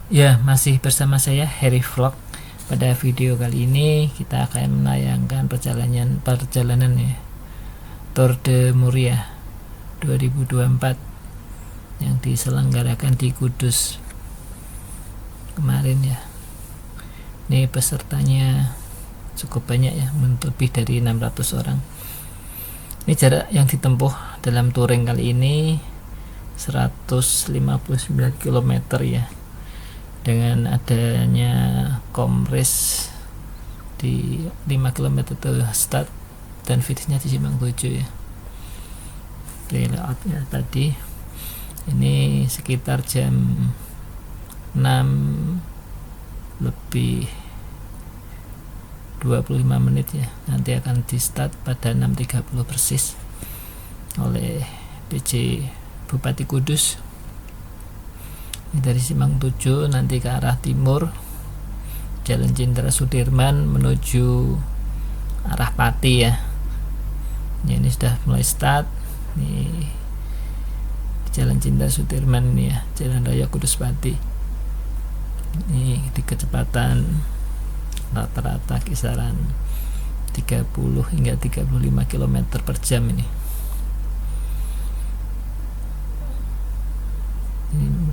Ya, masih bersama saya Harry Vlog. Pada video kali ini kita akan menayangkan perjalanan ya, Tour de Muria 2024 yang diselenggarakan di Kudus kemarin ya. Ini pesertanya cukup banyak ya, lebih dari 600 orang. Ini jarak yang ditempuh dalam touring kali ini 159 km ya, dengan adanya komres di 5 km itu start dan finishnya di Simpang 7 ya. Layoutnya tadi ini sekitar jam 6 lebih 25 menit ya, nanti akan di start pada 6.30 persis oleh PJ Bupati Kudus. Ini dari Simpang 7 nanti ke arah timur, Jalan Jenderal Sudirman menuju arah Pati ya. Ini sudah mulai start. Ini Jalan Jenderal Sudirman ini ya, Jalan Raya Kudus Pati. Ini di kecepatan rata-rata kisaran 30 hingga 35 km per jam ini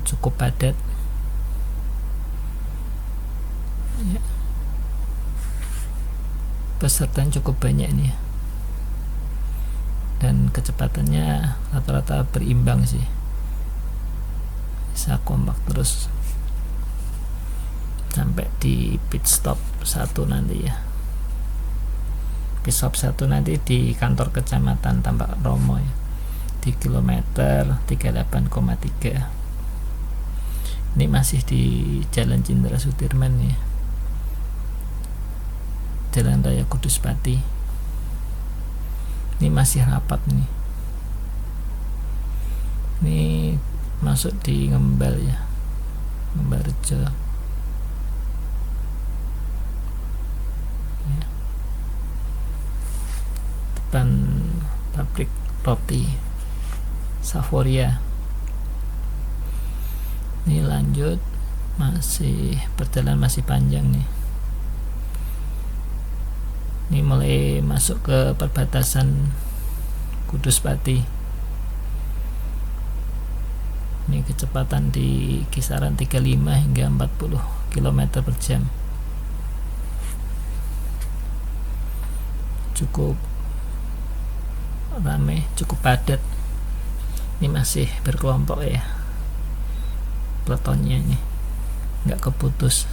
cukup padat ya. Peserta cukup banyak ini ya, dan kecepatannya rata-rata berimbang sih, bisa kompak terus sampai di pit stop 1 nanti ya. Pit stop 1 nanti di kantor kecamatan Tambak Romo ya, di kilometer 38,3. Ini masih di Jalan Jenderal Sudirman ya, Jalan Raya Kudus Pati. Ini masih rapat nih. Ini masuk di Ngembal ya, Ngembalrejo ya. Depan pabrik roti Savoria. Ini lanjut, masih perjalanan masih panjang nih. Ini mulai masuk ke perbatasan Kudus Pati. Ini kecepatan di kisaran 35 hingga 40 km per jam. Cukup ramai, cukup padat. Ini masih berkelompok ya, peletonnya ini nggak keputus.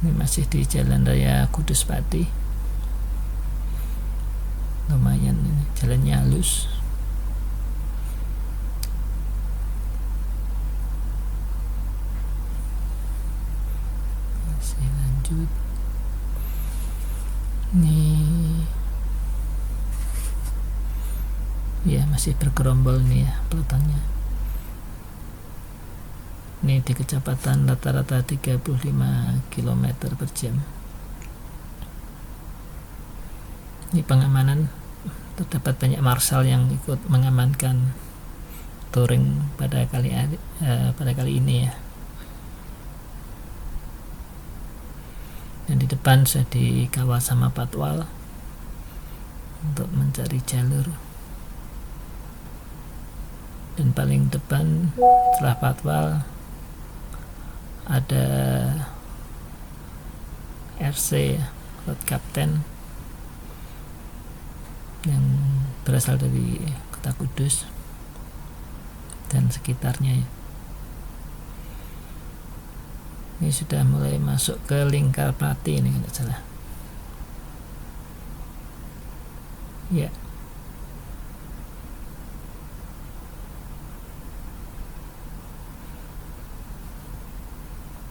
Ini masih di Jalan Raya Kudus Pati. Lumayan ini, jalannya halus. Masih lanjut. Ini ya masih bergerombol nih ya peletonnya. Ini di kecepatan rata-rata 35 km per jam. Ini pengamanan, terdapat banyak marshal yang ikut mengamankan touring pada kali ini ya. Dan di depan sudah dikawal sama patwal untuk mencari jalur. Dan paling depan setelah patwal ada RC Road Captain yang berasal dari Kota Kudus dan sekitarnya ya. Ini sudah mulai masuk ke Lingkar Pati ini kalau salah ya.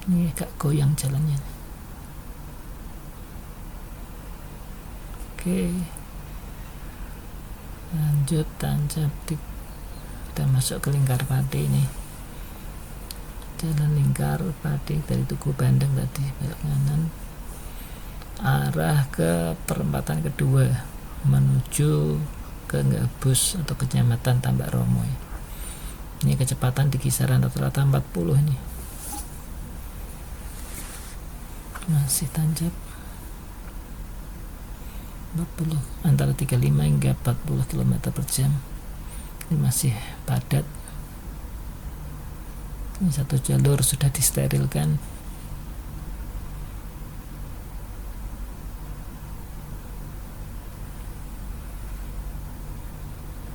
Ini agak goyang jalannya. Oke, lanjut tancap. Kita masuk ke Lingkar Pati ini. Jalan Lingkar Pati dari Tugu Bandeng tadi belok kanan arah ke perempatan kedua menuju ke Gabus atau Kecamatan Tambak Romo ya. Ini kecepatan di kisaran rata-rata 40 ini, masih tanjak 40, antara 35 hingga 40 km per jam. Ini masih padat. Ini satu jalur sudah disterilkan.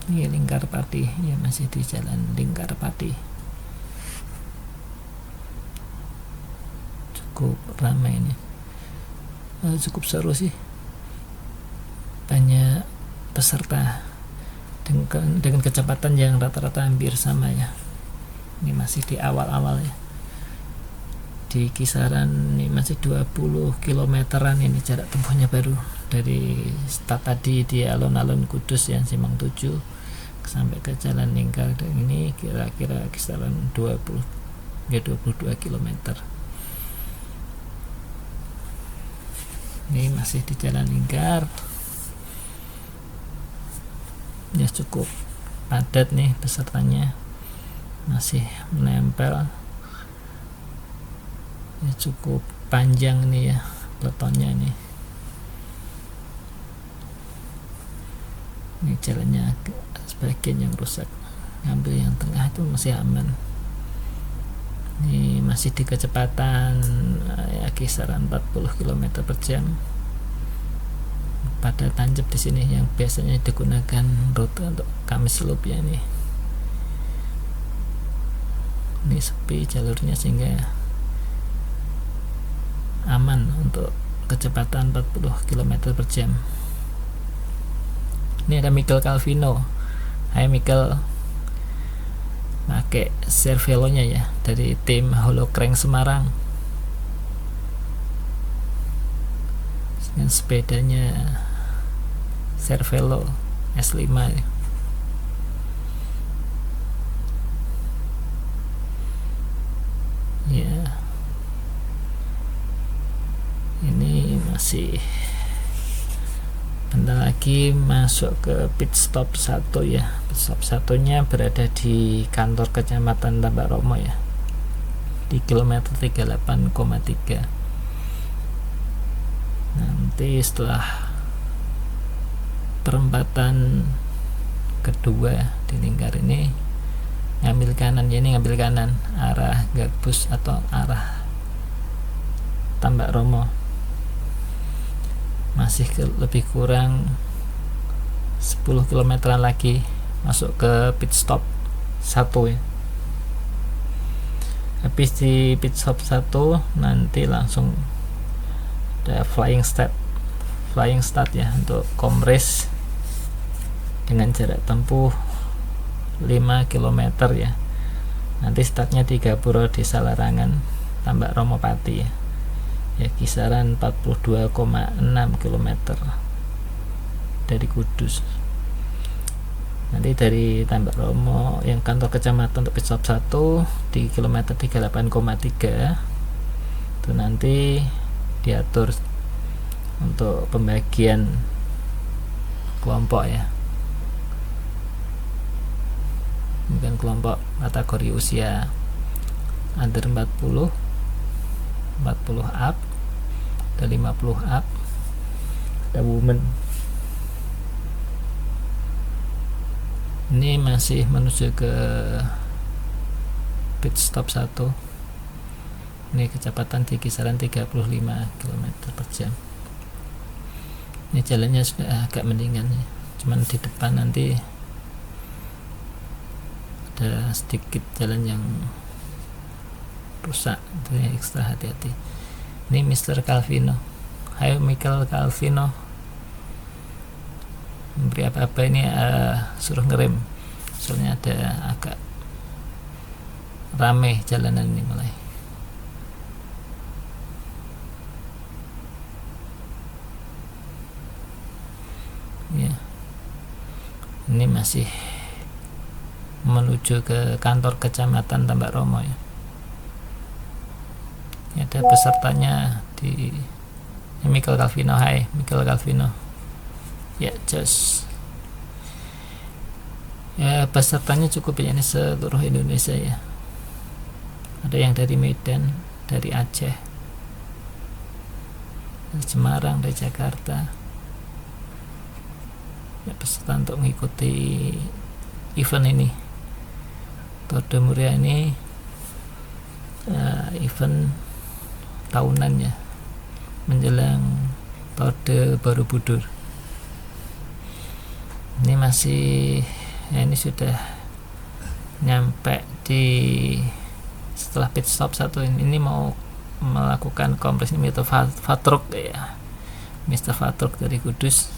Ini Lingkar Pati ya, masih di jalan Lingkar Pati. Cukup ramai ini, cukup seru sih, banyak peserta dengan kecepatan yang rata-rata hampir sama ya. Ini masih di awal-awal ya, di kisaran ini masih 20 kilometeran ini jarak tempuhnya, baru dari start tadi di alun-alun Kudus yang Simpang 7 sampai ke Jalan Lingkar, dan ini kira-kira kisaran 22 km. Ini masih di Jalan Lingkar ya, cukup padat nih pesertanya, masih menempel ya, cukup panjang nih ya peletonnya ini. Ini jalannya sebagian yang rusak, ngambil yang tengah itu masih aman. Ini masih di kecepatan ya kisaran 40 km per jam. Pada tancap di sini yang biasanya digunakan rute untuk Kamis Loop ya, ini sepi jalurnya sehingga aman untuk kecepatan 40 km per jam. Ini ada Michael Calvino. Hai Michael, pakai Cervelo-nya ya, dari tim Holocrank Semarang. Dengan sepedanya Cervelo S5 ya. Ya, ini masih bentar lagi masuk ke pit stop 1 ya. Pit stop satunya berada di kantor Kecamatan Tambak Romo ya, di kilometer 38,3. Nanti setelah perempatan kedua di Lingkar ini ngambil kanan ya, ini ngambil kanan arah Gabus atau arah Tambak Romo. Masih lebih kurang 10 km lagi masuk ke pit stop 1 ya. Habis di pit stop 1 nanti langsung ada flying start ya untuk komres dengan jarak tempuh 5 km ya. Nanti startnya di Gapura Desa Larangan, Tambak Romo Pati ya. Ya kisaran 42,6 km dari Kudus. Nanti dari Tambak Romo yang kantor kecamatan untuk pit stop 1 di kilometer 38,3 itu nanti diatur untuk pembagian kelompok ya, bukan kelompok kategori usia under 40 up, ada 50 up, ada women. Ini masih menuju ke pit stop 1. Ini kecepatan di kisaran 35 km per jam. Ini jalannya sudah agak mendingan ya, cuman di depan nanti ada sedikit jalan yang rusak, jadi ekstra hati-hati. Ini Mr. Calvino. Hai Michael Calvino, memberi apa-apa ini suruh ngerem, soalnya ada agak rame jalanan ini mulai. Ya, ini masih menuju ke kantor Kecamatan Tambak Romo ya. Ini ada pesertanya di Michael Calvino. Hai Michael Calvino. Ya, just pesertanya cukup banyak, seluruh Indonesia ya. Ada yang dari Medan, dari Aceh, dari Semarang, dari Jakarta. Ya, peserta untuk mengikuti event ini. Tour de Muria ini event tahunan ya, menjelang Tour de Borobudur. Ini masih ini sudah nyampe di setelah pit stop satu ini mau melakukan kompres ini Mr. Fatruk ya, Mr. Fatruk dari Kudus.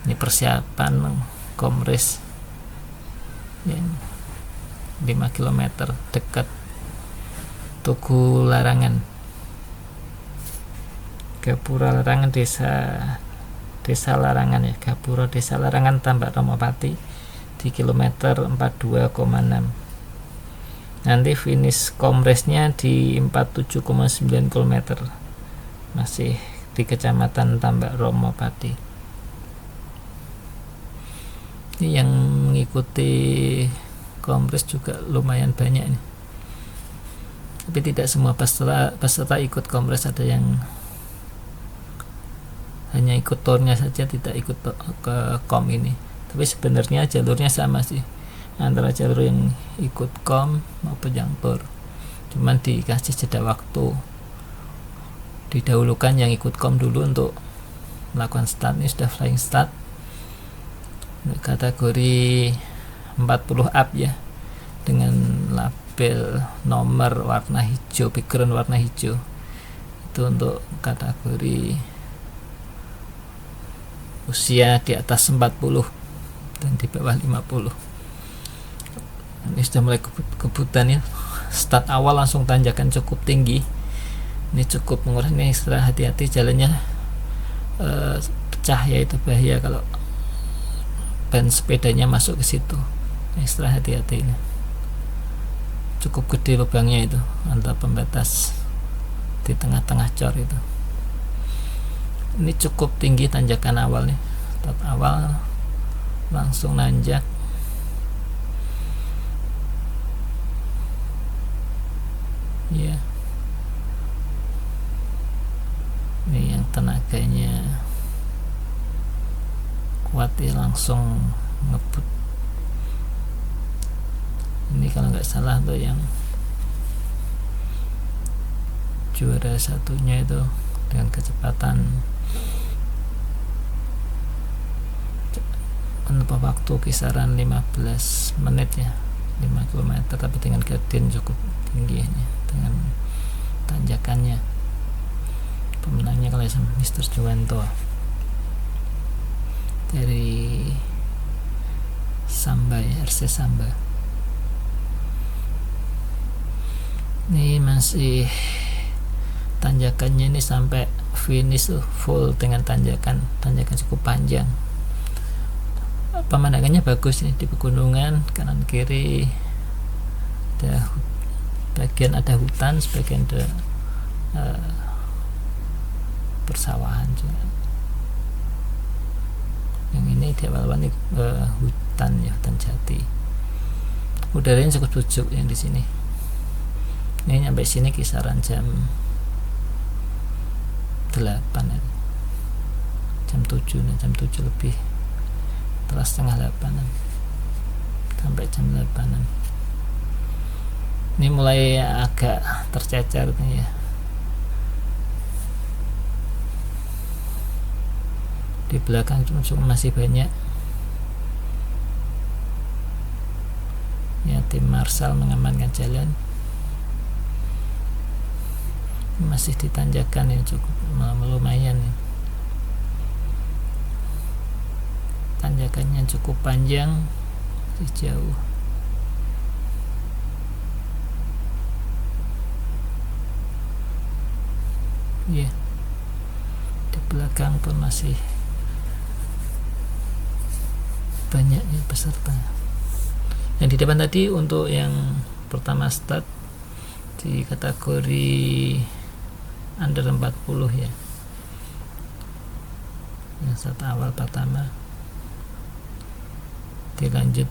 Ini persiapan kompres yang 5 km dekat Tugu Larangan, Gapura Larangan, desa Larangan ya, Gapura Desa Larangan, Tambak Romopati di kilometer 42,6. Nanti finish kompresnya di 47,9 km, masih di Kecamatan Tambak Romopati. Ini yang mengikuti kompres juga lumayan banyak nih, tapi tidak semua peserta ikut kompres. Ada yang hanya ikut tournya saja, tidak ikut ke kom ini. Tapi sebenarnya jalurnya sama sih antara jalur yang ikut kom maupun yang tour, cuman dikasih jeda waktu, didahulukan yang ikut kom dulu untuk melakukan start. Ini sudah flying start kategori 40 up ya, dengan label nomor warna hijau, background warna hijau. Itu untuk kategori usia di atas 40 dan di bawah 50. Ini sudah mulai kebutan ya. Start awal langsung tanjakan cukup tinggi. Ini cukup menguras, ini ekstra hati-hati, jalannya pecah ya, itu bahaya kalau ban sepedanya masuk ke situ. Ekstra hati-hati ini. Cukup gede lubangnya itu antara pembatas di tengah-tengah cor itu. Ini cukup tinggi tanjakan awal nih. Start awal langsung nanjak. Ya. Ini yang tenaganya kuat ya, langsung ngebut. Ini kalau nggak salah tuh yang juara satunya itu dengan kecepatan menempuh waktu kisaran 15 menit ya, 5 km, tapi dengan gradien cukup tinggi ya, dengan tanjakannya. Pemenangnya kalau Mr. Juwanto dari Samba ya, RC Samba. Ini masih tanjakannya ini sampai finish full dengan tanjakan cukup panjang. Pemandangannya bagus nih, di pegunungan kanan kiri ada bagian ada hutan, sebagian ada persawahan juga. Yang ini di awal-awal ini hutan ya, hutan jati. Udaranya cukup sejuk yang di sini. Ini sampai sini kisaran jam 8 ya. Jam 7 nih, jam 7 lebih, setelah setengah 8 sampai jam 8. Ini mulai agak tercecer nih ya. Di belakang cuma masih banyak ya, tim Marshal mengamankan jalan. Masih ditanjakan ya, cukup lumayan ya. Tanjakannya cukup panjang, masih jauh. Ya, di belakang pun masih banyak ya peserta. Yang di depan tadi untuk yang pertama start di kategori under 40 ya, yang start awal pertama dilanjut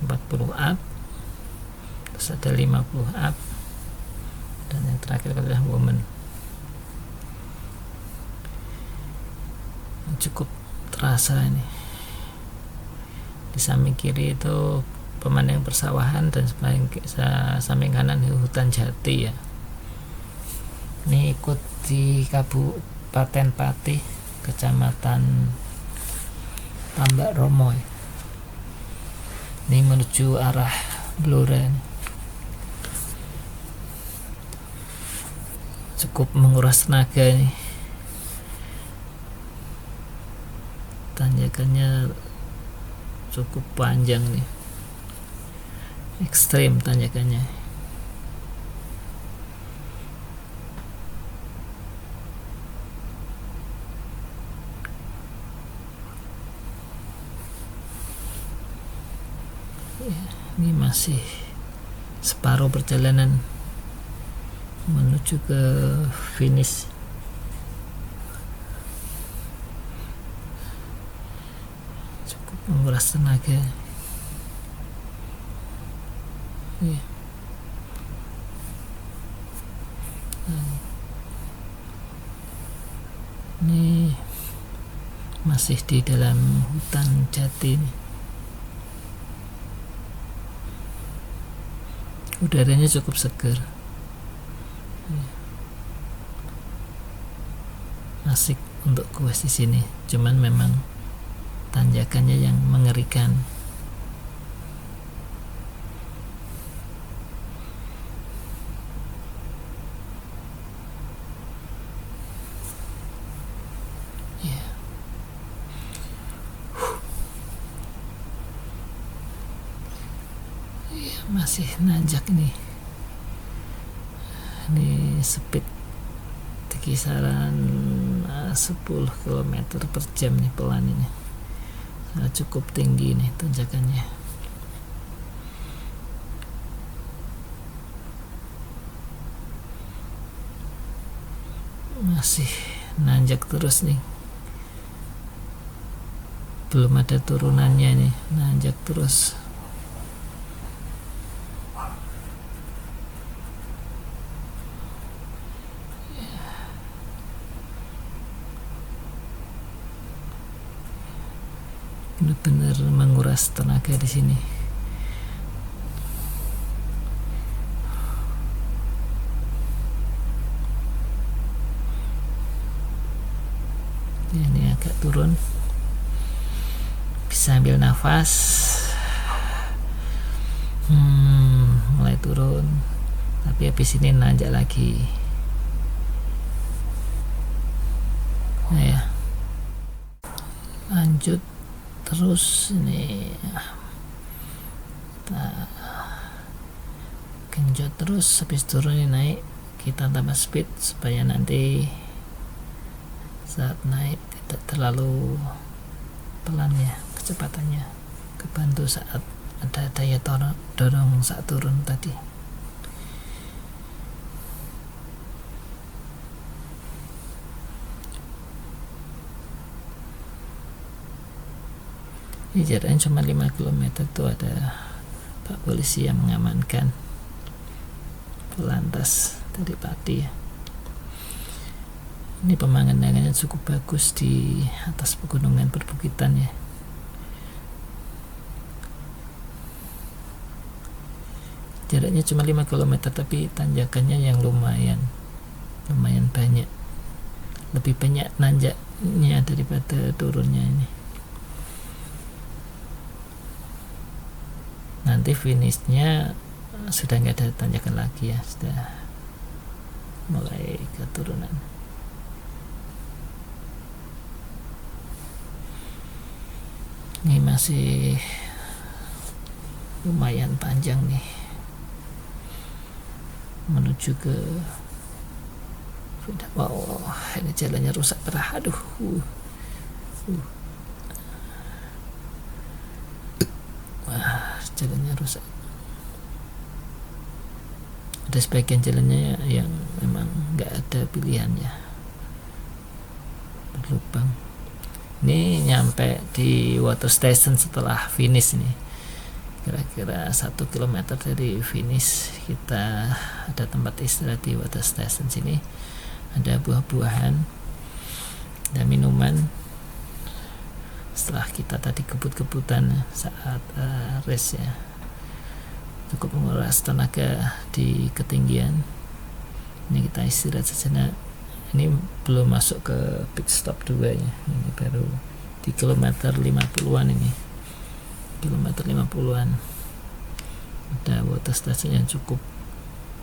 40 up, terus ada 50 up, dan yang terakhir adalah woman. Cukup terasa ini. Di samping kiri itu pemandangan persawahan, dan samping kanan hutan jati ya. Ini ikut di Kabupaten Pati, Kecamatan Tambak Romo. Ini menuju arah Blora. Cukup menguras tenaga ini. Tanjakannya cukup panjang nih, ekstrim tanjakannya. Ini masih separuh perjalanan menuju ke finish. Cukup menguras tenaga. Ini masih di dalam hutan jati nih. Udaranya cukup segar, asik untuk kuas di sini. Cuman memang tanjakannya yang mengerikan. Masih nanjak ini speed di kisaran 10 km per jam nih, pelan ini. Cukup tinggi nih tanjakannya. Masih nanjak terus nih, belum ada turunannya nih, nanjak terus. Benar-benar menguras tenaga di sini. Ini agak turun, bisa ambil nafas. Mulai turun, tapi habis ini nanjak lagi. Nah ya, lanjut terus ini, kita genjot terus. Habis turun ini naik, kita tambah speed supaya nanti saat naik tidak terlalu pelan ya kecepatannya, kebantu saat ada daya dorong saat turun tadi. Ini jaraknya cuma 5 km tuh, ada Pak Polisi yang mengamankan Polantas dari Pati ya. Ini pemandangannya cukup bagus di atas pegunungan perbukitan ya. Jaraknya cuma 5 km tapi tanjakannya yang lumayan banyak. Lebih banyak nanjaknya daripada turunnya ini. Nanti finishnya sudah nggak ada tanjakan lagi ya, sudah mulai keturunan. Ini masih lumayan panjang nih menuju ke wow, ini jalannya rusak parah. Aduh, jalannya rusak. Ada sebagian jalannya yang memang nggak ada pilihannya, berlubang. Ini nyampe di water station setelah finish nih, kira-kira 1 km dari finish. Kita ada tempat istirahat di water station sini, ada buah-buahan, ada minuman. Setelah kita tadi kebut-kebutan saat race ya, cukup menguras tenaga di ketinggian. Ini kita istirahat sejenak. Ini belum masuk ke pit stop 2 ya, ini baru di kilometer 50-an. Ini kilometer 50-an ada water station yang cukup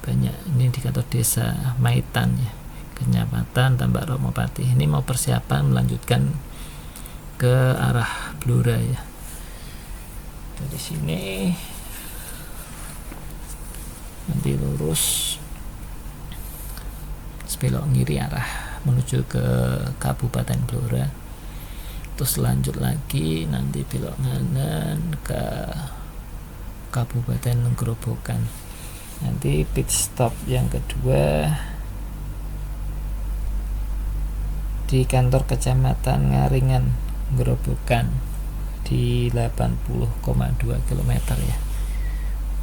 banyak. Ini di kantor desa Maitan ya, Kecamatan Tambak Romopati. Ini mau persiapan melanjutkan ke arah Blora ya. Dari sini nanti lurus belok kiri arah menuju ke Kabupaten Blora, terus lanjut lagi nanti belok kanan ke Kabupaten Grobogan. Nanti pit stop yang kedua di kantor Kecamatan Ngaringan Grobogan di 80,2 km ya,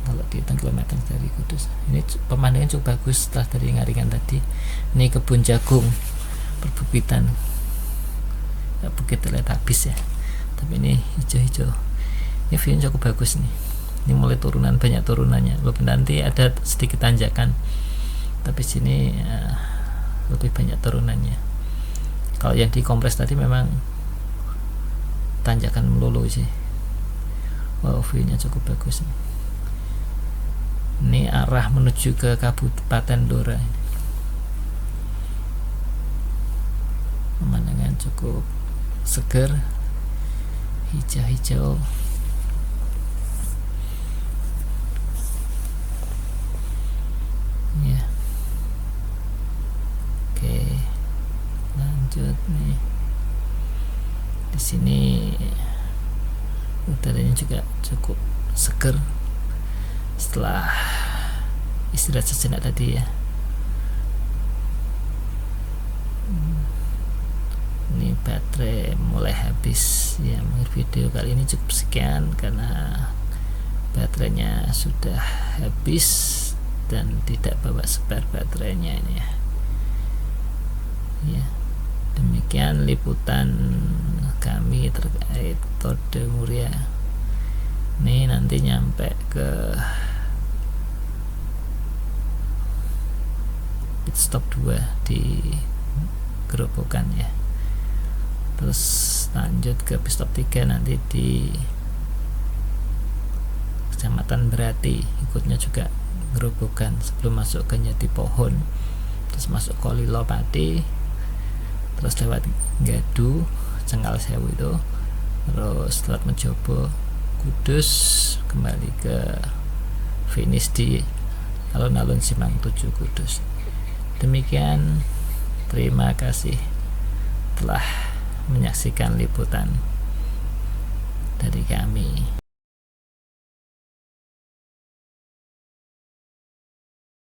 kalau dihitung kilometer dari Kudus. Ini pemandangan cukup bagus setelah dari Ngaringan tadi. Ini kebun jagung, perbukitan, ya, bukit Teletabis ya, tapi ini hijau-hijau. Ini view cukup bagus nih. Ini mulai turunan, banyak turunannya, walaupun nanti ada sedikit tanjakan, tapi sini lebih banyak turunannya. Kalau yang di kompres tadi memang tanjakan melulu sih. Wow, view-nya cukup bagus nih. Ini arah menuju ke Kabupaten Blora. Pemandangan cukup seger, hijau-hijau. Ya. Oke, lanjut nih. Di sini udaranya juga cukup seger setelah istirahat sejenak tadi ya. Ini baterai mulai habis ya. Video kali ini cukup sekian karena baterainya sudah habis dan tidak bawa spare baterainya ini ya. Ya, demikian liputan kami terkait Tour de Muria. Ini nanti nyampe ke pit stop 2 di Grobogan ya, terus lanjut ke pit stop 3 nanti di Kecamatan Berati, ikutnya juga Grobogan sebelum masuk ke Nyati Pohon, terus masuk Kolilo Pati, terus lewat Gadu, Cengkal Sewu itu, terus lewat Mejobo, Kudus, kembali ke finish di alun-alun Simpang 7 Kudus. Demikian, terima kasih telah menyaksikan liputan dari kami.